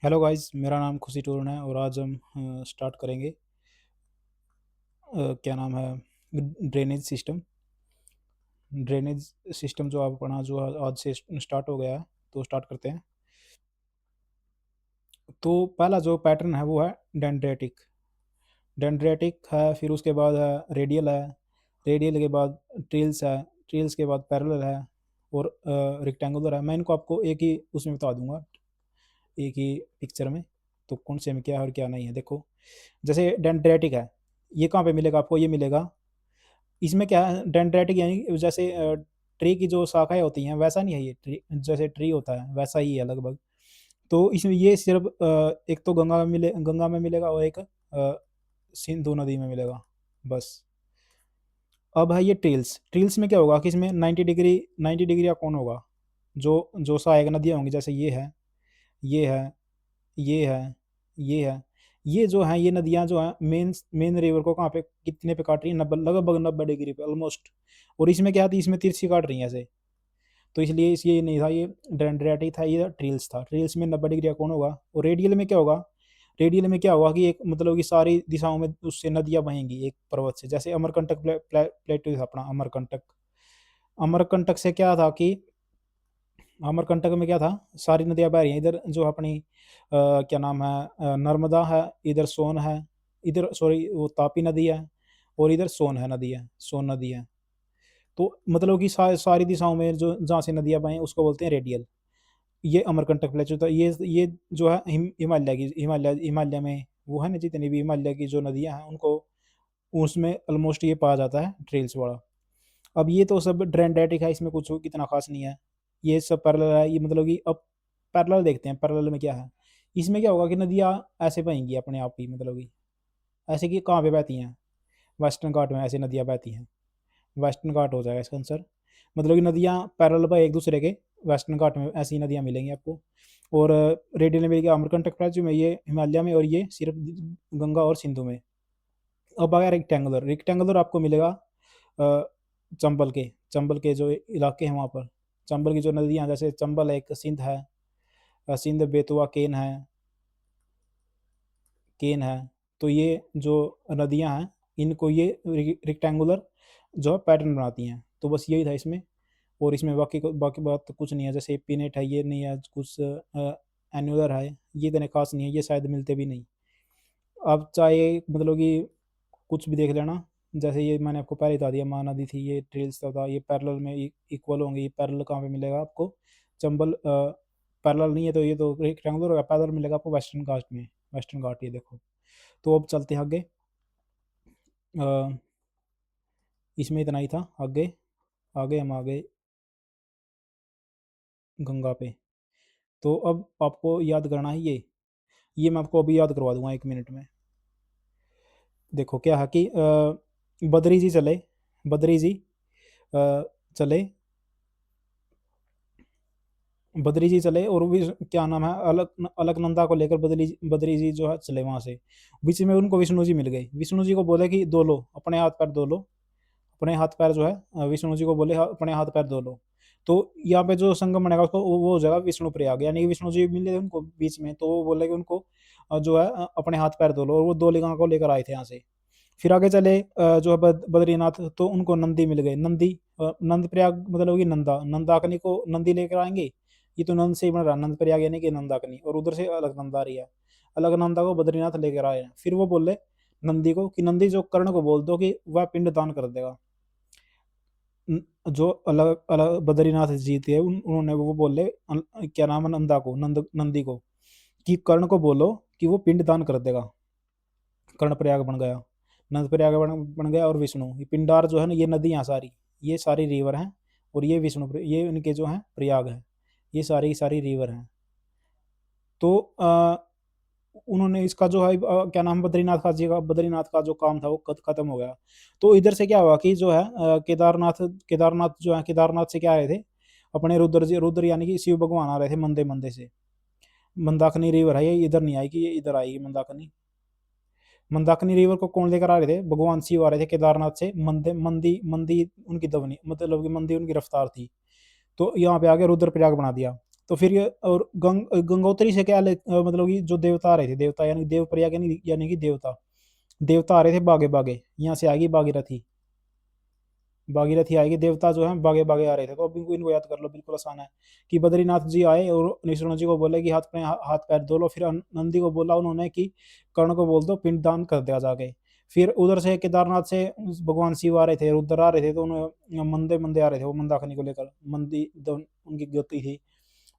Hello guys, मेरा नाम खुशी टूरन है और आज हम स्टार्ट करेंगे क्या नाम है ड्रेनेज सिस्टम। ड्रेनेज सिस्टम जो आप पढ़ा जो आज से स्टार्ट हो गया है, तो स्टार्ट करते हैं। तो पहला जो पैटर्न है वो है डेंड्रेटिक। डेंड्रेटिक है, फिर उसके बाद है रेडियल है, रेडियल के बाद ट्रिल्स है, ट्रिल्स के बाद पैरेलल है और रेक्टेंगुलर है। मैं इनको आपको एक ही उसमें बता दूंगा, एक ही पिक्चर में, तो कौन से में क्या है और क्या नहीं है। देखो, जैसे डेंड्रेटिक है, ये कहाँ पे मिलेगा आपको? ये मिलेगा इसमें। क्या है डेंड्रेटिक, यानी जैसे ट्री की जो शाखाएं होती हैं वैसा नहीं है ये ट्री, जैसे ट्री होता है वैसा ही है लगभग। तो इसमें ये सिर्फ एक तो गंगा में मिलेगा और एक सिंधु नदी में मिलेगा, बस। अब है ये ट्रील्स। ट्रील्स में क्या होगा कि इसमें 90 डिग्री का कौन होगा। जो जो सहायक नदियाँ होंगी, जैसे ये है, ये है, ये है, ये है, ये जो है, ये नदियाँ जो हैं मेन मेन रिवर को कहाँ पे कितने पे काट रही है? 90, लगभग 90 डिग्री पे ऑलमोस्ट। और इसमें क्या थी, इसमें तिरछी काट रही है ऐसे। तो इसलिए इस ये नहीं था, ये डेंड्रेटिक था, ये ट्रील्स था। ट्रील्स में 90 डिग्री का कौन होगा। और रेडियल में क्या होगा? रेडियल में क्या होगा कि एक मतलब कि सारी दिशाओं में उससे नदियाँ बहेंगी एक पर्वत से। जैसे अमरकंटक प्लेटू था अपना अमरकंटक। अमरकंटक से क्या था कि अमरकंटक में क्या था, सारी नदियाँ बह रही हैं इधर, जो अपनी क्या नाम है, नर्मदा है, इधर सोन है, इधर सॉरी वो तापी नदी है, और इधर सोन है, नदी है, सोन नदी है। तो मतलब कि सारी दिशाओं में जो जहाँ से नदियाँ बहें उसको बोलते हैं रेडियल। ये अमरकंटक प्लेटू था। ये जो है हिमालय की, हिमालय में वो है ना, जितनी भी हिमालय की जो नदियाँ हैं उनको, उसमें ऑलमोस्ट ये पाया जाता है ट्रेल्स वाला। अब ये तो सब ड्रेंडेटिक है, इसमें कुछ कितना खास नहीं है। ये सब पैरेलल है, ये मतलब कि अब पैरेलल देखते हैं। पैरेलल में क्या है, इसमें क्या होगा कि नदियाँ ऐसे बहेंगी अपने आप ही, मतलब कि ऐसे कि कहाँ पे बहती हैं? वेस्टर्न घाट में ऐसे नदियाँ बहती हैं। वेस्टर्न घाट हो जाएगा इसका आंसर। मतलब कि नदियाँ पैरेलल पर एक दूसरे के, वेस्टर्न घाट में ऐसी नदियाँ मिलेंगी आपको। और रेडियल में मिलेगी अमरकंटक प्लेटू में, ये हिमालय में, और ये सिर्फ गंगा और सिंधु में। अब आया रेक्टेंगुलर। रेक्टेंगुलर आपको मिलेगा चंबल के जो इलाके हैं वहाँ पर। चंबल की जो नदियाँ, जैसे चंबल है, एक सिंध है, सिंध, बेतवा, केन है। तो ये जो नदियाँ हैं, इनको ये रेक्टेंगुलर जो है पैटर्न बनाती हैं। तो बस यही था इसमें। और इसमें बाकी बात तो कुछ नहीं है। जैसे पीनेट है, ये नहीं है कुछ, एनुलर है, ये इतने खास नहीं है, ये शायद मिलते भी नहीं। आप चाहे मतलब कि कुछ भी देख लेना। जैसे ये मैंने आपको पहले बता दिया, महानदी थी, ये ट्रेल्स था, ये पैरेलल में इक्वल होंगे। ये पैरेलल कहाँ पे मिलेगा आपको? चंबल पैरेलल नहीं है तो ये तो रेक्टेंगुलर होगा। पैरेलल मिलेगा आपको वेस्टर्न घाट में, वेस्टर्न घाट, ये देखो। तो अब चलते हैं आगे। अ, इसमें इतना ही था। आगे आगे हम आगे गंगा पे। तो अब आपको याद करना है ये मैं आपको अभी याद करवा दूंगा 1 मिनट में। देखो क्या है कि बद्री जी चले, बद्री जी अ, चले, बद्री जी चले, और भी क्या नाम है, अलकनंदा को लेकर बद्री जी जो है चले वहां से। बीच में उनको विष्णु जी मिल गए। विष्णु जी को बोले कि धो लो अपने हाथ पैर, धो लो अपने हाथ पैर, जो है विष्णु जी को बोले अपने हाथ पैर धो लो। तो यहाँ पे जो संगम बनेगा उसको वो हो जाएगा विष्णु प्रयाग, यानी कि विष्णु जी मिले उनको बीच में, तो वो बोले कि उनको जो है अपने हाथ पैर धो लो, और वो दो लिंगा को लेकर आए थे यहाँ से। फिर आगे चले जो है बद्रीनाथ, तो उनको नंदी मिल गए। नंदी नंद प्रयाग मतलब कि नंदा, नंदाकनी को नंदी लेकर आएंगे। ये तो नंद से ही बन रहा है, नंद प्रयाग यानी कि नंदाकनी, और उधर से अलकनंदा आ रही है। अलकनंदा को बद्रीनाथ लेकर आए हैं। फिर वो बोले नंदी को कि नंदी जो कर्ण को बोल दो कि वह पिंड दान कर देगा। जो अलग अलग बद्रीनाथ जी थे उन्होंने वो बोले क्या नाम है, नंदा को, नंदी को, कि कर्ण को बोलो कि वो पिंड दान कर देगा। कर्ण प्रयाग बन गया, नंद प्रयाग बन गया। और विष्णु, ये पिंडार जो है ना, ये नदियाँ सारी, ये सारी रिवर हैं। और ये ये इनके जो हैं प्रयाग है, ये सारी की सारी रिवर हैं। तो उन्होंने इसका जो है क्या नाम, बद्रीनाथ का जो काम था वो खत्म हो गया। तो इधर से क्या हुआ कि जो है केदारनाथ, केदारनाथ जो है, केदारनाथ से क्या आए थे अपने रुद्र यानी कि शिव भगवान आ रहे थे मंदे मंदे से। मंदाकिनी रिवर है, ये इधर नहीं आएगी, ये इधर आएगी मंदाकिनी। मंदाकिनी रिवर को कौन लेकर आ रहे थे? भगवान शिव आ रहे थे केदारनाथ से। मंदे मंदी मंदी उनकी दवनी, मतलब कि मंदी उनकी रफ्तार थी। तो यहाँ पे आके रुद्रप्रयाग बना दिया। तो फिर ये और गंगोत्री से क्या मतलब कि जो देवता आ रहे थे, देवता यानी देवप्रयाग यानी कि देवता, देवता आ रहे थे बागे बागे, यहाँ से आएगी भागीरथी, भागीरथी आएगी, देवता जो है बागे बागे आ रहे थे। तो अब इनको याद कर लो, बिल्कुल आसान है कि बद्रीनाथ जी आए और निषण जी को बोले कि हाथ पैर धो लो, फिर नंदी को बोला उन्होंने कि कर्ण को बोल दो पिंडदान कर दिया जाके। फिर उधर से केदारनाथ से भगवान शिव आ रहे थे, उधर आ रहे थे, तो उन्हें मंदे मंदे आ रहे थे, वो मंदाकिनी को लेकर, मंदी उनकी गति थी।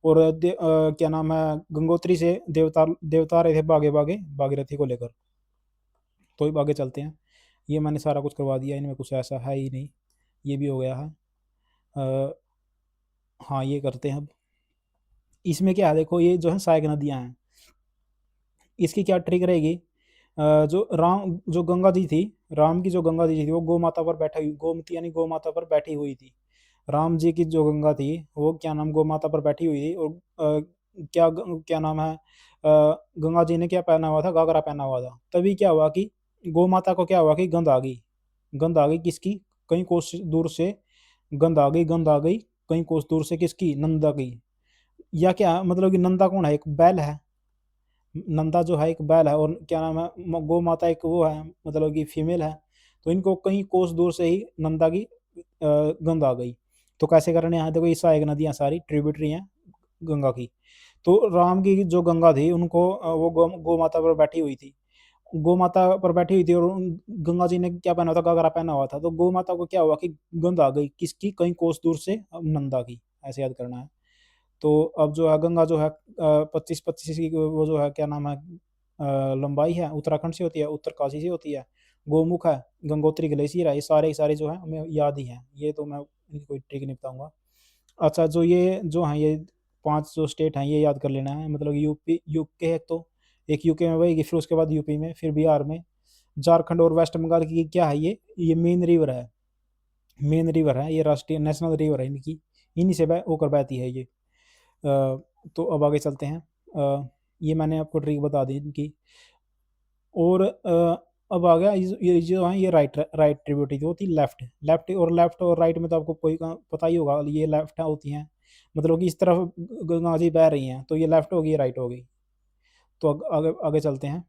और क्या नाम है, गंगोत्री से देवता देवता आ रहे थे बागे बागे भागीरथी को लेकर। तो अब आगे चलते हैं, ये मैंने सारा कुछ करवा दिया, इनमें कुछ ऐसा है ही नहीं, ये भी हो गया है। अ, हाँ ये करते हैं अब। इसमें क्या है देखो, ये जो है सहायक नदियां हैं, इसकी क्या ट्रिक रहेगी। जो राम जो गंगा जी थी, राम की जो गंगा जी थी वो गौ माता पर बैठा हुई, गोमती यानी गौ माता पर बैठी हुई थी। राम जी की जो गंगा थी वो क्या नाम गौ माता पर बैठी हुई थी। और क्या नाम है, गंगा जी ने क्या पहना हुआ था, घाघरा पहना हुआ था। तभी क्या हुआ कि गौ माता को क्या हुआ कि गंध आ गई, गंध आ गई किसकी, कहीं कोस दूर से गंध आ गई, गंध आ गई कहीं कोस दूर से, किसकी, नंदा की। या क्या मतलब कि नंदा कौन है, एक बैल है, नंदा जो है एक बैल है, और क्या नाम है गौ माता एक वो है, मतलब कि फीमेल है। तो इनको कहीं कोस दूर से ही नंदा की गंध आ गई। तो कैसे करने यहाँ देखो, ये सहायक नदियाँ सारी ट्रिब्यूटरी हैं गंगा की। तो राम की जो गंगा थी उनको वो गौ माता पर बैठी हुई थी, गौ माता पर बैठी हुई थी, और गंगा जी ने क्या पहना था, घाघरा पहना हुआ था। तो गौ माता को क्या हुआ कि गंध आ गई किसकी, कहीं कोस दूर से नंदा की, ऐसे याद करना है। तो अब जो है गंगा जो है 25-25 की वो जो है क्या नाम है लंबाई है, उत्तराखंड से होती है, उत्तरकाशी से होती है, गोमुख है, गंगोत्री ग्लेशियर है, ये सारे सारे जो है हमें याद ही हैं, ये तो मैं इनकी कोई ट्रिक नहीं बताऊंगा। अच्छा जो ये जो है ये 5 जो स्टेट हैं ये याद कर लेना है, मतलब यूपी यूके है, तो एक यूके में बहेगी, फिर उसके बाद यूपी में, फिर बिहार में, झारखंड और वेस्ट बंगाल की क्या है, ये मेन रिवर है, मेन रिवर है, ये राष्ट्रीय नेशनल रिवर है इनकी, इन्हीं से होकर बहती है ये। तो अब आगे चलते हैं। ये मैंने आपको ट्रिक बता दी इनकी। और अब आ गया ये जो है ये राइट राइट ट्रिब्यूटरी जो होती है, लेफ्ट लेफ्ट और राइट में तो आपको कोई पता ही होगा, ये लेफ्ट होती हैं, मतलब कि इस तरफ गंगा जी बह रही हैं, तो ये लेफ्ट होगी, राइट होगी। तो आगे आगे चलते हैं।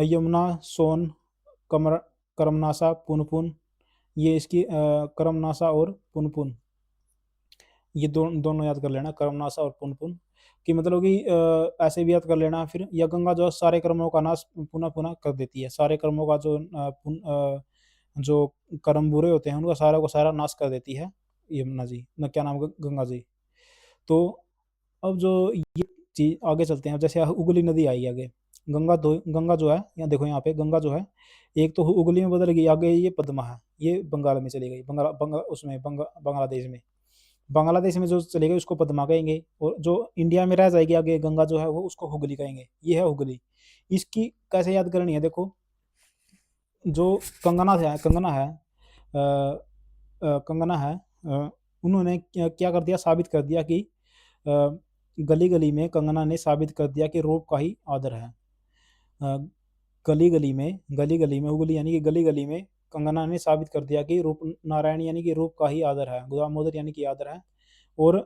यमुना, सोन, कमर करमनासा, पुनपुन, ये इसकी करमनासा और पुनपुन, ये दोनों याद कर लेना, कर्मनाशा और पुनपुन कि मतलब कि ऐसे भी याद कर लेना। फिर यह गंगा जो है सारे कर्मों का नाश पुनः पुनः कर देती है, सारे कर्मों का जो कर्म बुरे होते हैं उनका सारा को सारा नाश कर देती है यमुना जी, न क्या नाम गंगा जी। तो अब जो ये चीज आगे चलते हैं, जैसे उगली नदी आई आगे, गंगा जो है, यहाँ देखो यहाँ पे गंगा जो है एक तो उगली में बदल गई, आगे ये पद्मा है, ये बंगाल में चली गई, बांग्लादेश में, बांग्लादेश में जो चली गई उसको पद्मा कहेंगे, और जो इंडिया में रह जाएगी आगे गंगा जो है वो उसको हुगली कहेंगे, ये है हुगली। इसकी कैसे याद करनी है देखो, जो कंगना है, उन्होंने क्या कर दिया, साबित कर दिया कि गली गली में कंगना ने साबित कर दिया कि रूप का ही आदर है। अ, गली गली में उगली यानी कि गली गली में कंगना ने साबित कर दिया कि रूप नारायण यानी कि रूप का ही आदर है, दामोदर यानी कि आदर है। और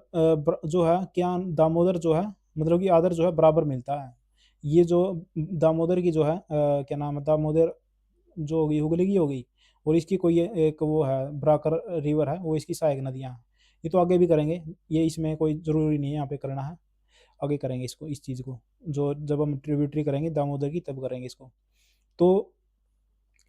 जो है क्या दामोदर जो है मतलब कि आदर जो है बराबर मिलता है। ये जो दामोदर की जो है क्या नाम है, दामोदर जो होगी हुगली की होगी, और इसकी कोई एक वो है ब्राकर रिवर है, वो इसकी सहायक नदियाँ हैं। ये तो आगे भी करेंगे, ये इसमें कोई ज़रूरी नहीं है यहाँ पे करना है, आगे करेंगे इसको, इस चीज़ को, जो जब हम ट्रिब्यूटरी करेंगे दामोदर की तब करेंगे इसको। तो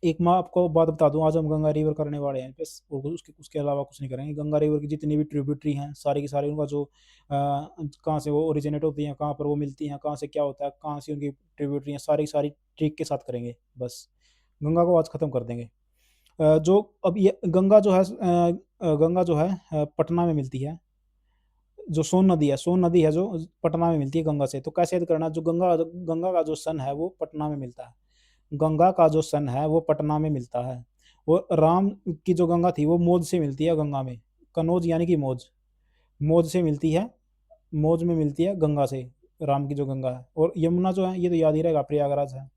एक मैं आपको बात बता दूं, आज हम गंगा रिवर करने वाले हैं बस, और उसके उसके अलावा कुछ नहीं करेंगे। गंगा रिवर की जितनी भी ट्रिब्यूटरी हैं सारी की सारी, उनका जो कहाँ से वो ओरिजिनेट होती हैं, कहाँ पर वो मिलती हैं, कहाँ से क्या होता है, कहाँ से उनकी ट्रिब्यूटरी हैं, सारी सारी ट्रिक के साथ करेंगे बस, गंगा को आज ख़त्म कर देंगे। जो अब ये गंगा जो है गंगा जो है पटना में मिलती है, जो सोन नदी है जो पटना में मिलती है गंगा से। तो कैसे याद करना, जो गंगा गंगा का जो सन है वो पटना में मिलता है, गंगा का जो सन है वो पटना में मिलता है। और राम की जो गंगा थी वो मौज से मिलती है गंगा में, कनौज यानी कि मौज, मौज से मिलती है, मौज में मिलती है गंगा से, राम की जो गंगा है। और यमुना जो है ये तो याद ही रहेगा, प्रयागराज है।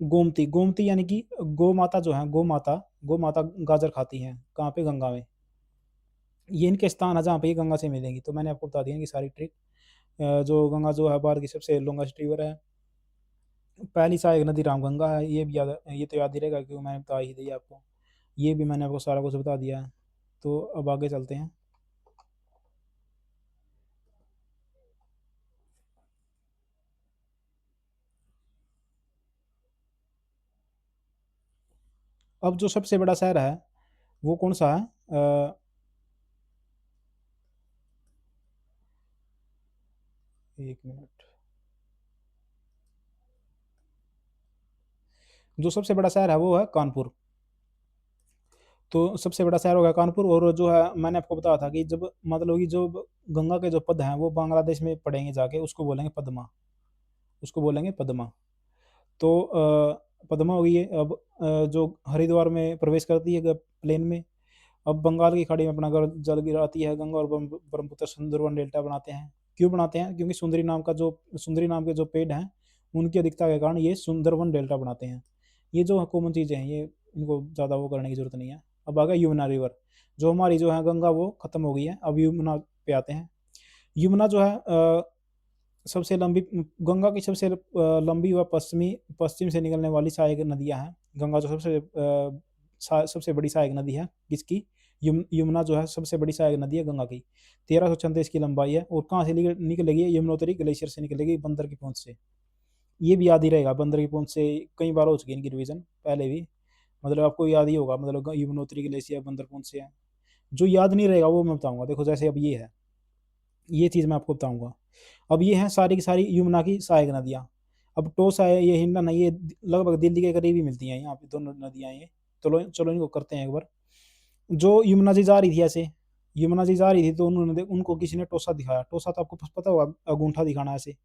गोमती, गोमती यानी कि गौ माता जो है, गौ माता गाजर खाती हैं, कहाँ पे, गंगा में। ये इनके स्थान है जहाँ पे ये गंगा से मिलेंगी। तो मैंने आपको बता दिया इनकी सारी ट्रिक। जो गंगा जो है भारत की सबसे लॉन्गेस्ट रिवर है। पहली सहायक नदी रामगंगा है, ये भी याद, ये तो याद ही रहेगा क्योंकि मैंने बता ही दिया आपको। ये भी मैंने आपको सारा कुछ बता दिया है। तो अब आगे चलते हैं। अब जो सबसे बड़ा शहर है वो कौन सा है? एक मिनट। जो सबसे बड़ा शहर है वो है कानपुर। तो सबसे बड़ा शहर होगा कानपुर। और जो है मैंने आपको बताया था कि जब मतलब कि जो गंगा के जो पद हैं वो बांग्लादेश में पड़ेंगे जाके, उसको बोलेंगे पद्मा। उसको बोलेंगे पद्मा। तो पद्मा हो गई है। अब जो हरिद्वार में प्रवेश करती है प्लेन में। अब बंगाल की खाड़ी में अपना जल गिराती है गंगा, और ब्रह्मपुत्र सुंदरवन डेल्टा बनाते हैं। क्यों बनाते हैं? क्योंकि सुंदरी नाम के जो पेड़ हैं उनकी अधिकता के कारण ये सुंदरवन डेल्टा बनाते हैं। ये जो कॉमन चीज़ें हैं ये इनको ज़्यादा वो करने की जरूरत नहीं है। अब आ गया यमुना रिवर। जो हमारी जो है गंगा वो खत्म हो गई है, अब यमुना पे आते हैं। यमुना जो है सबसे लंबी, गंगा की सबसे लंबी व पश्चिम से निकलने वाली सहायक नदियां हैं। गंगा जो सबसे बड़ी सहायक नदी है किसकी? यमुना जो है सबसे बड़ी सहायक नदी है गंगा की। 1336 की लंबाई है। और कहाँ से निकलेगी? यमुनोत्री ग्लेशियर से निकलेगी, बंदर की पहुंच से। ये भी याद ही रहेगा, बंदर की पहुंच से कई बार हो चुकी है इनकी रिवीजन पहले भी। मतलब आपको याद ही होगा, मतलब यमुनोत्री ग्लेशियर बंदर पहुंच से है। जो याद नहीं रहेगा वो मैं बताऊंगा। देखो जैसे अब ये है, ये चीज़ मैं आपको बताऊंगा। अब ये हैं सारी की सारी यमुना की सहायक नदियाँ। अब टोसा है, ये हिंडन है, ये लगभग दिल्ली के करीब ही मिलती हैं यहाँ पे दोनों नदियाँ ये। चलो चलो इनको करते हैं एक बार। जो यमुना जी जा रही थी ऐसे, यमुना जी जा रही थी तो उन्होंने उनको किसी ने टोसा दिखाया। टोसा तो आपको पता होगा, अंगूठा दिखाना ऐसे।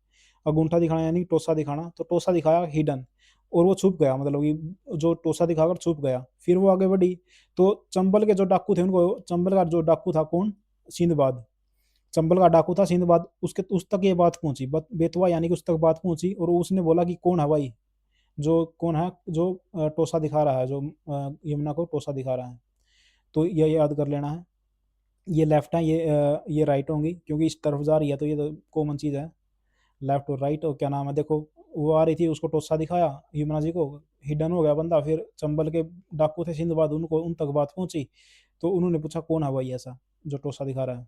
अंगूठा दिखाना यानी टोसा दिखाना। तो टोसा दिखाया हिडन, और वो छुप गया, मतलब कि जो टोसा दिखाकर छुप गया। फिर वो आगे बढ़ी। तो चंबल के जो डाकू थे उनको, चंबल का जो डाकू था कौन? सिंधबाद। चंबल का डाकू था सिंधबाद। उसके उस तक ये बात पहुंची, बेतवा यानी कि उस तक बात पहुंची, और उसने बोला कि कौन है भाई, जो कौन है जो टोसा दिखा रहा है, जो यमुना को टोसा दिखा रहा है। तो ये याद कर लेना है। ये लेफ्ट है, ये राइट होंगी क्योंकि इस तरफ जा रही है, तो ये तो कॉमन चीज़ है। लेफ्ट और राइट। और क्या नाम है, देखो वो आ रही थी, उसको टोसा दिखाया यमुना जी को, हिडन हो गया बंदा। फिर चंबल के डाकू थे सिंधबाद, उनको उन तक बात पहुंची। तो उन्होंने पूछा कौन है भाई ऐसा जो टोसा दिखा रहा है।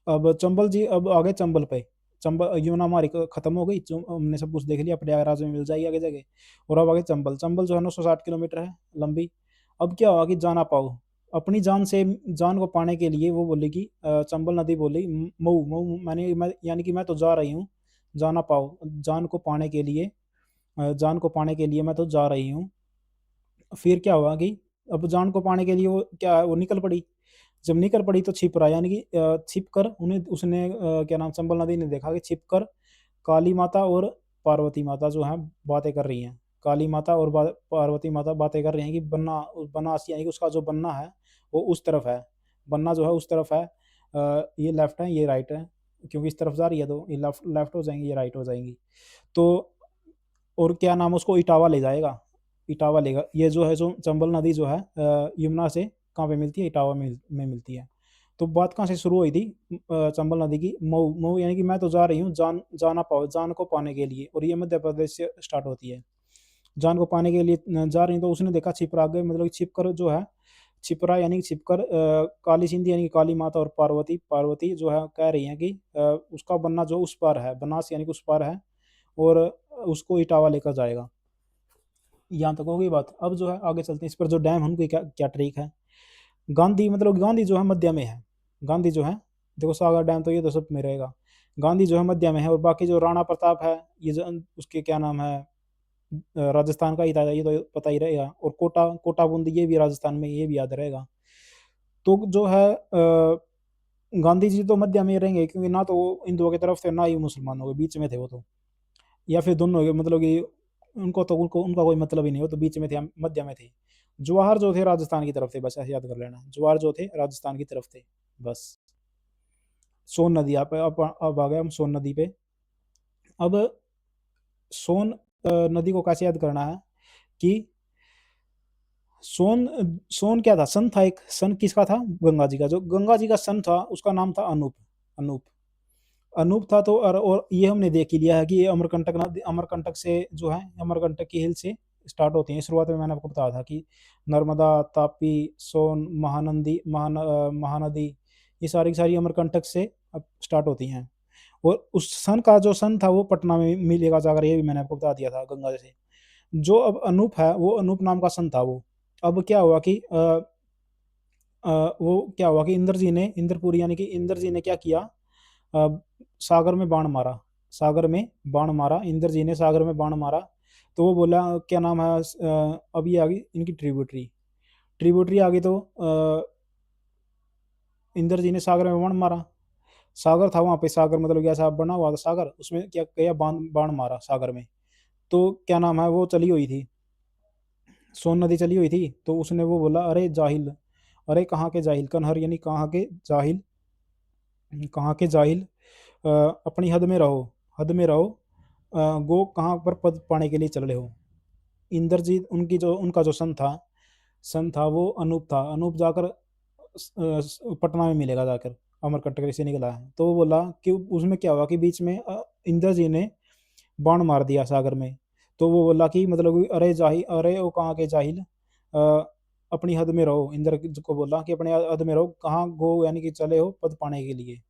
अब चंबल जी, अब आ गए चंबल पे। चंबल यमुना हमारी खत्म हो गई, हमने सब कुछ देख लिया, प्रयागराज में मिल जाएगी आगे जगह। और अब आगे चंबल। चंबल जो है 960 किलोमीटर है लंबी। अब क्या हुआ कि जाना पाओ अपनी जान से, जान को पाने के लिए वो बोली कि चंबल नदी बोली मऊ मऊ, यानी कि मैं तो जा रही हूँ। जाना पाओ, जान को पाने के लिए, जान को पाने के लिए मैं तो जा रही हूँ। फिर क्या हुआ कि अब जान को पाने के लिए वो क्या है, वो निकल पड़ी। जब निकल पड़ी तो छिप रहा, यानी कि छिप कर उन्हें उसने क्या नाम, चंबल नदी ने देखा कि छिप कर काली माता और पार्वती माता जो है बातें कर रही हैं। काली माता और पार्वती माता बातें कर रही हैं कि बन्ना, बनास यानी कि उसका जो बन्ना है वो उस तरफ है। बन्ना जो है उस तरफ है। ये लेफ्ट है, ये राइट है। क्योंकि इस तरफ जा रही है तो ये लेफ्ट लेफ्ट हो जाएंगी, ये राइट हो जाएंगी। तो और क्या नाम, उसको इटावा ले जाएगा। इटावा लेगा। ये जो है, जो चंबल नदी जो है यमुना से कहाँ पे मिलती है? इटावा में मिलती है। तो बात कहाँ से शुरू हुई थी? चंबल नदी की मऊ मऊ, यानी कि मैं तो जा रही हूँ, जाना पाओ, जान को पाने के लिए। और ये मध्य प्रदेश से स्टार्ट होती है। जान को पाने के लिए जा रही हूँ, तो उसने देखा छिपरा आगे, मतलब कि छिपकर जो है, छिपरा यानी कि छिपकर काली सिंधी यानी कि काली माता और पार्वती पार्वती जो है कह रही हैं कि उसका बन्ना जो उस पार है, बनास यानी कि उस पार है, और उसको इटावा लेकर जाएगा। यहाँ तक हो गई बात। अब जो है आगे चलते हैं, इस पर जो डैम है उनकी क्या क्या ट्रिक है। गांधी, मतलब गांधी जो है मध्य में है। गांधी जो है, देखो सागर डैम तो ये तो सब में रहेगा। गांधी जो है मध्य में है, और बाकी जो राणा प्रताप है, ये जो उसके क्या नाम है, राजस्थान का ही था, ये तो पता ही रहेगा। और कोटा कोटा बूंदी ये भी राजस्थान में, ये भी याद रहेगा। तो जो है गांधी जी तो मध्य में ही रहेंगे, क्योंकि ना तो वो हिंदुओं की तरफ थे ना ही मुसलमानों के बीच में थे वो तो। या फिर दोनों के, मतलब कि उनको उनका कोई मतलब ही नहीं, वो तो बीच में थे, मध्य में थे। जवाहर जो थे राजस्थान की तरफ थे, बस ऐसे याद कर लेना, जवाहर जो थे राजस्थान की तरफ थे बस। सोन नदी, आप अब आ गए हम सोन नदी पे। अब सोन नदी को कैसे याद करना है कि सोन सोन क्या था? सन था एक। सन किसका था? गंगा जी का। जो गंगा जी का सन था उसका नाम था अनूप। अनूप। अनूप था तो और ये हमने देख ही लिया है कि ये अमरकंटक नदी, अमरकंटक से जो है, अमरकंटक की हिल से स्टार्ट होती है। शुरुआत में मैंने आपको बताया था कि नर्मदा, तापी, सोन, महानदी, ये सारी की सारी अमरकंटक से अब स्टार्ट होती हैं। और उस सन का जो सन था वो पटना में मिलेगा जाकर, ये भी मैंने आपको बता दिया था गंगा से। जो अब अनूप है वो अनूप नाम का सन था वो। अब क्या हुआ कि वो क्या हुआ कि इंद्रपुरी यानी कि इंद्र जी ने क्या किया, सागर में बाण मारा। सागर में बाण मारा, इंद्र जी ने सागर में बाण मारा। तो वो बोला क्या नाम है, अब ये आ गई इनकी ट्रिब्यूटरी। ट्रिब्यूटरी आ गई तो इंद्र जी ने सागर में बाण मारा। सागर था वहां पे, सागर मतलब ऐसा बना हुआ था सागर, उसमें क्या किया, बाण बाण मारा सागर में। तो क्या नाम है, वो चली हुई थी, सोन नदी चली हुई थी। तो उसने वो बोला, अरे जाहिल, अरे कहाँ के जाहिल, कन्हर यानी कहाँ के जाहिल, कहाँ के जाहिल, अपनी हद में रहो, हद में रहो, गो कहाँ पर पद पाने के लिए चल रहे हो। इंद्रजीत उनकी जो उनका जो सन था वो अनूप था। अनूप जाकर पटना में मिलेगा जाकर, अमरकंटक से निकला है। तो वो बोला कि उसमें क्या हुआ कि बीच में इंद्र जी ने बाण मार दिया सागर में। तो वो बोला कि मतलब कि अरे जाहिल, अरे वो कहाँ के जाहिल, अपनी हद में रहो। इंद्र को बोला कि अपने हद में रहो, कहाँ गो यानी कि चले हो पद पाने के लिए।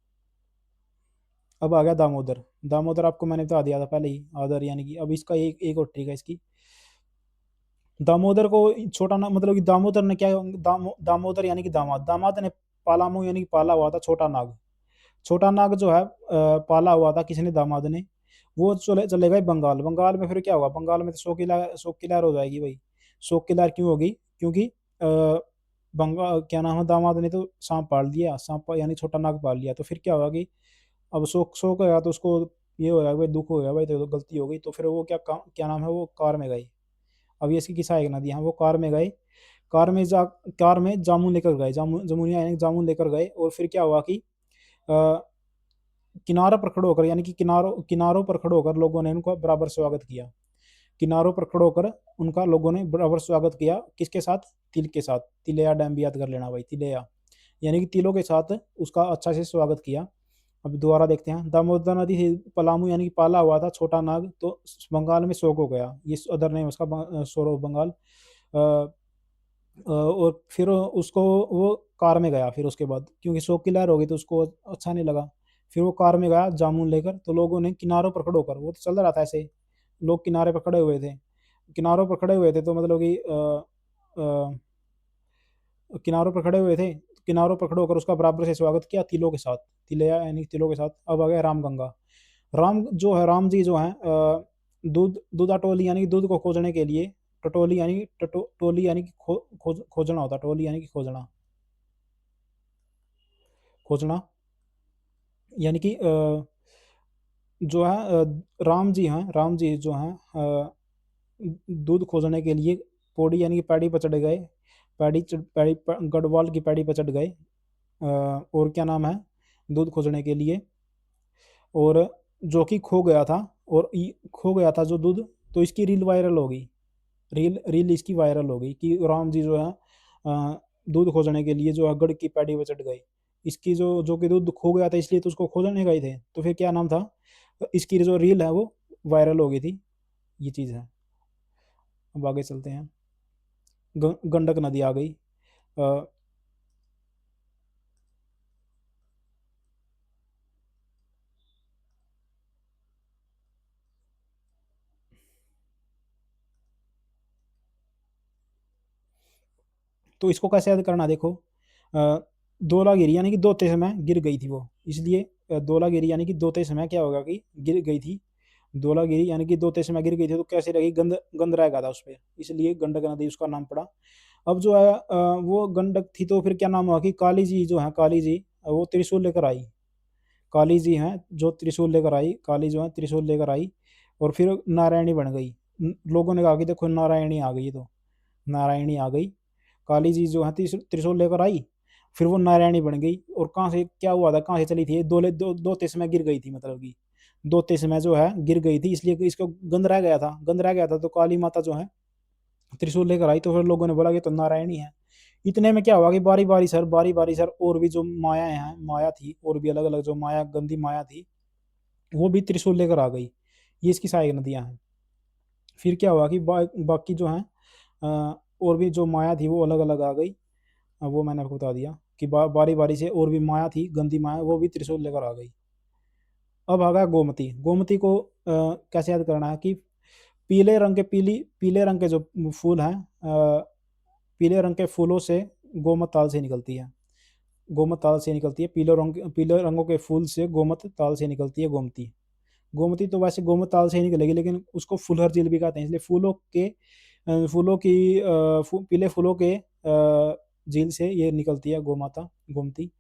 अब आ गया दामोदर। दामोदर आपको मैंने बता दिया था पहले ही, आदर यानी कि, अब इसका एक और ट्रिक है इसकी। दामोदर को छोटा ना मतलब कि दामोदर ने क्या, दामोदर यानी कि दामाद, दामाद ने पाला मुंह यानी कि पाला हुआ था छोटा नाग। छोटा नाग जो है पाला हुआ था किसने, दामाद ने। वो चले चले गए बंगाल। बंगाल में फिर क्या हुआ, बंगाल में तो शोक की लहर हो जाएगी भाई। शोक की लहर क्यों होगी? क्योंकि बंगाल क्या नाम है, दामाद ने तो सांप पाल दिया, सांप यानी छोटा नाग पाल लिया। तो फिर क्या होगा कि अब शोक शोक होगा तो उसको ये होगा भाई, दुख हो गया भाई, तो गलती हो गई। तो फिर वो क्या नाम है, वो कार में गए। अब ये इसकी किस्सा है एक नदी, हाँ, वो कार में गए। कार में जामुन लेकर गए, जमुनिया यानी जामुन लेकर गए। और फिर क्या हुआ कि किनारों पर खड़े होकर यानी कि किनारों किनारों पर खड़े होकर लोगों ने उनका बराबर स्वागत किया। किनारों पर खड़े होकर उनका लोगों ने बराबर स्वागत किया, किसके साथ? तिल के साथ। तिलैया डैम भी याद कर लेना भाई, तिलैया यानी कि तिलों के साथ उसका अच्छा से स्वागत किया। अब दोबारा देखते हैं, दामोदर नदी से पलामू यानी कि पाला हुआ था छोटा नाग, तो बंगाल में शोक हो गया, ये अदर नेम उसका, सोरो बंगाल। और फिर उसको वो कार में गया, फिर उसके बाद क्योंकि शोक की लहर हो गई तो उसको अच्छा नहीं लगा। फिर वो कार में गया जामुन लेकर। तो लोगों ने किनारों पर खड़े होकर, वो तो चल रहा था ऐसे, लोग किनारे पर खड़े हुए थे, किनारों पर खड़े हुए थे। तो मतलब कि किनारों पर खड़े हुए थे, किनारों पर खड़े होकर उसका बराबर से स्वागत किया तिलों के साथ। तिलैया यानी तिलों के साथ। अब आ गया रामगंगा। राम जो है, राम जी जो है दूध दूधा टोली यानी कि दूध को खोजने के लिए, टटोली यानी टोली यानी कि खोजना होता है, टोली यानी कि खोजना, खोजना यानी कि जो है राम जी हैं, राम जी जो हैं दूध खोजने के लिए पौड़ी यानी कि पैड़ी पर चढ़ गए। गढ़वाल की पैड़ी पर चढ़ गए, और क्या नाम है, दूध खोजने के लिए। और जो कि खो गया था, और खो गया था जो दूध। तो इसकी रील वायरल हो गई, रील रील इसकी वायरल हो गई कि राम जी जो है दूध खोजने के लिए जो है गढ़ की पैड़ी पर चढ़ गए। इसकी जो कि दूध खो गया था इसलिए तो उसको खोजने गए थे। तो फिर क्या नाम था, इसकी जो रील है वो वायरल हो गई थी। ये चीज़ है। अब आगे चलते हैं। गंडक नदी आ गई। अ, तो इसको कैसे याद करना, देखो, धौलागिरी यानी कि दोते समय गिर गई थी वो, इसलिए धौलागिरी यानी कि दोते समय क्या होगा कि गिर गई थी। धौलागिरी यानी कि दोते समय गिर गई थी, तो कैसे रही, गंद गंद रह गया था उस पर, इसलिए गंडक नदी उसका नाम पड़ा। अब जो है वो गंडक थी तो फिर क्या नाम हुआ कि काली जी जो है, काली जी वो त्रिशूल लेकर आई। काली जी हैं जो त्रिशूल लेकर आई, काली जो है त्रिशूल लेकर आई। और फिर नारायणी बन गई। लोगों ने कहा कि देखो नारायणी आ गई, तो नारायणी आ गई। काली जी जो है त्रिशूल लेकर आई, फिर वो नारायणी बन गई। और कहाँ से क्या हुआ था, कहाँ से चली थी ये, दो तेज में गिर गई थी, मतलब कि दो तेज में जो है गिर गई थी, इसलिए इसको गंद रह गया था, गंद रह गया था। तो काली माता जो है त्रिशूल लेकर आई, तो फिर लोगों ने बोला कि तो नारायणी है। इतने में क्या हुआ कि बारी बारी सर और भी जो मायाएं हैं, माया थी और भी अलग अलग जो माया, गंदी माया थी, वो भी त्रिशूल लेकर आ गई। ये इसकी सहायक नदियां हैं। फिर क्या हुआ कि बाकी जो हैं और भी जो माया थी वो अलग अलग आ गई। वो मैंने आपको बता दिया कि बारी बारी से और भी माया थी, गंदी माया, वो भी त्रिशूल लेकर आ गई। अब आ गया गोमती। गोमती को कैसे याद करना है कि पीले रंग के जो फूल हैं, पीले रंग के फूलों से गोमत ताल से निकलती है। गोमत ताल से निकलती है, पीले रंगों के फूल से गोमत ताल से निकलती है गोमती। गोमती तो वैसे गोमत ताल से ही निकलेगी, लेकिन उसको फुलहर झील भी कहते हैं, इसलिए फूलों की पीले फूलों के झील से ये निकलती है गोमाता, गोमती।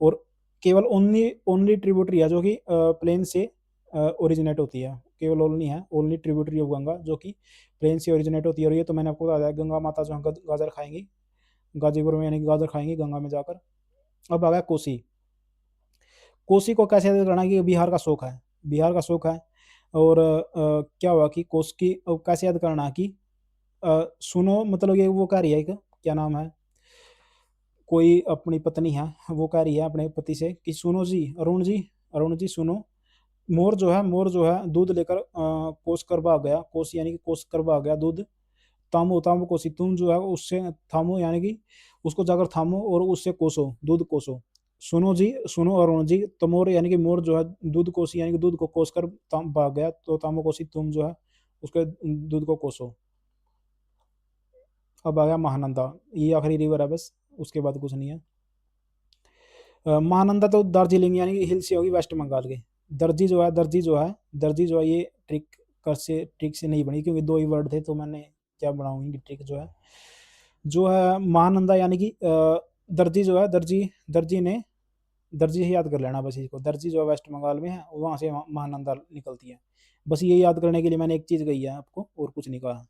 और केवल ओनली ओनली ट्रिब्यूटरी है जो कि प्लेन से ओरिजिनेट होती है। केवल ओनली है, ओनली ट्रिब्यूटरी ऑफ गंगा जो कि प्लेन से ओरिजिनेट होती है। और ये तो मैंने आपको बताया, गंगा माता जो है गाजर खाएंगी, गाजीपुर में यानी कि गाजर खाएंगी गंगा में जाकर। अब आ गया कोसी। कोसी को कैसे याद करना कि बिहार का शोक है, बिहार का शोक है। और क्या हुआ कि कोस की कैसे याद करना कि सुनो, मतलब ये वो कह रही है एक, क्या नाम है, कोई अपनी पत्नी है, वो कह रही है अपने पति से कि सुनो जी, अरुण जी, अरुण जी सुनो, मोर जो है दूध लेकर कोस कर भाग गया, कोस यानी कि कोस कर भाग गया दूध। तामो तामो कोसी, तुम जो है उससे थामो, यानी कि उसको जाकर थामो और उससे कोसो, दूध कोसो। सुनो जी, सुनो अरुण जी, तो मोर यानी कि मोर जो है दूध कोसी यानी कि दूध को कोस कर भाग गया, तो तामो कोसी, तुम जो है उसके दूध को कोसो। अब आ गया महानंदा। ये आखिरी रिवर है बस, उसके बाद कुछ नहीं है। महानंदा तो दार्जिलिंग यानी कि हिल से होगी, वेस्ट बंगाल के। दर्जी जो है ये ट्रिक से नहीं बनी, क्योंकि दो ही वर्ड थे तो मैंने क्या बनाऊंगी ट्रिक जो है महानंदा यानी कि दर्जी जो है, दर्जी ने दर्जी से याद कर लेना बस इसको। दर्जी जो है वेस्ट बंगाल में है, वहाँ से महानंदा निकलती है। बस ये याद करने के लिए मैंने एक चीज़ कही है आपको, और कुछ नहीं कहा।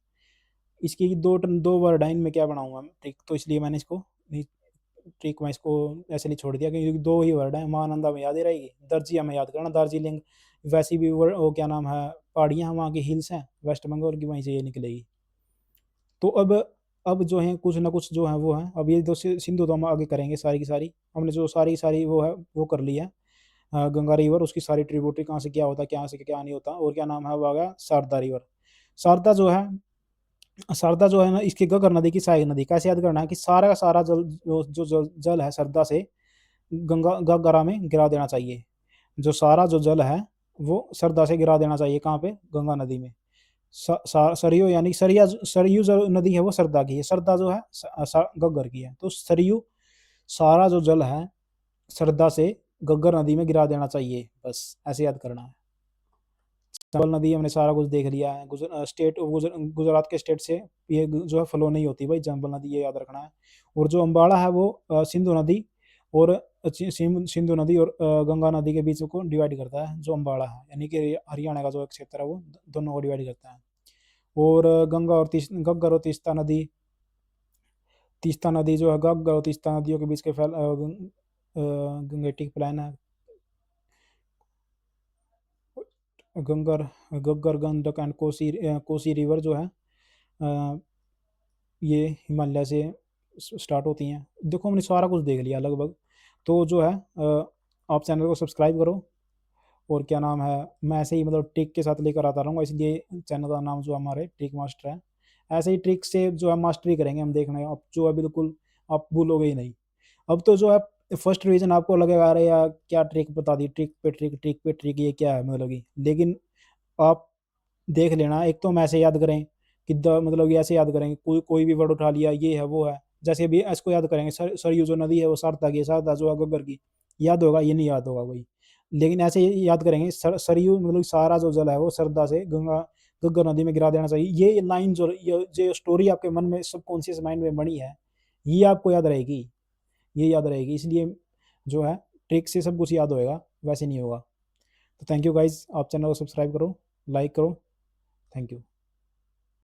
इसकी दो वर्ड है, इनमें क्या बनाऊंगा ट्रिक, तो इसलिए मैंने इसको नहीं, ट्रिक में इसको ऐसे नहीं छोड़ दिया, क्योंकि दो ही वर्ड है, महानंदा में याद ही रहेगी, दर्जी हमें याद करना, दार्जिलिंग। वैसी भी वो क्या नाम है, पहाड़ियाँ हैं वहाँ की, हिल्स हैं वेस्ट बंगाल की, वहीं से ये निकलेगी। तो अब जो है कुछ ना कुछ जो है वो है। अब ये दो सिंधु तो हम आगे करेंगे सारी की सारी। हमने जो सारी सारी वो है वो कर ली है। गंगा रिवर, उसकी सारी ट्रिब्यूटरी कहाँ से क्या होता है, क्या से क्या नहीं होता, और क्या नाम है वो आ गया शारदा रिवर। शारदा जो है शारदा जो है ना, इसकी गगर नदी की सहायक नदी। कैसे याद करना है कि सारा का सारा जल जो जल है सरदा से गंगा गगरा में गिरा देना चाहिए। जो सारा जो जल है वो सरदा से गिरा देना चाहिए, कहाँ पे, गंगा नदी में। सरयू यानी सरयू जो नदी है वो सरदा की है, सरदा जो है गग्गर की है। तो सरयू सारा जो जल है सरदा से गग्गर नदी में गिरा देना चाहिए, बस ऐसे याद करना है। चंबल नदी हमने सारा कुछ देख लिया है, गुजरात के स्टेट से ये जो है फ्लो नहीं होती भाई चंबल नदी, ये याद रखना है। और जो अम्बाड़ा है वो सिंधु नदी और सिंधु नदी और गंगा नदी के बीच को डिवाइड करता है, जो अम्बाड़ा है, यानी कि हरियाणा का जो एक क्षेत्र है वो दोनों को डिवाइड करता है। और गग्गर और तीस्ता नदी जो है, गग्गर और तीस्ता नदियों के बीच के गंगेटिक प्लान है। Ginger Gaggar, Gandak and Kosi river जो है ये हिमालय से स्टार्ट होती हैं। देखो हमने सारा कुछ देख लिया लगभग। तो जो है आप चैनल को सब्सक्राइब करो, और क्या नाम है, मैं ऐसे ही मतलब ट्रिक के साथ लेकर आता रहूँगा, इसलिए चैनल का नाम जो हमारे ट्रिक मास्टर है। ऐसे ही ट्रिक से जो है मास्टरी करेंगे हम, देखना अब जो है बिल्कुल आप भूलोगे ही नहीं। अब तो जो है फर्स्ट रिवीजन आपको लगेगा अरे यार क्या ट्रिक बता दी, ट्रिक पे ट्रिक, ये क्या है मतलब की। लेकिन आप देख लेना, एक तो हम ऐसे याद करें कि मतलब ये ऐसे याद करेंगे, कोई भी वर्ड उठा लिया, ये है वो है, जैसे भी इसको याद करेंगे, सरयू जो नदी है वो सारदा की, सारदा जो है गग्गर की, याद होगा, ये नहीं याद होगा कोई। लेकिन ऐसे याद करेंगे सरयू मतलब सारा जो जल है वो सरदा से गग्गर नदी में गिरा देना चाहिए। ये लाइन ये जो स्टोरी आपके मन में सबकॉन्शियस माइंड में बनी है, ये आपको याद रहेगी, ये याद रहेगी। इसलिए जो है ट्रिक से सब कुछ याद होएगा, वैसे नहीं होगा। तो थैंक यू गाइज, आप चैनल को सब्सक्राइब करो, लाइक करो, थैंक यू।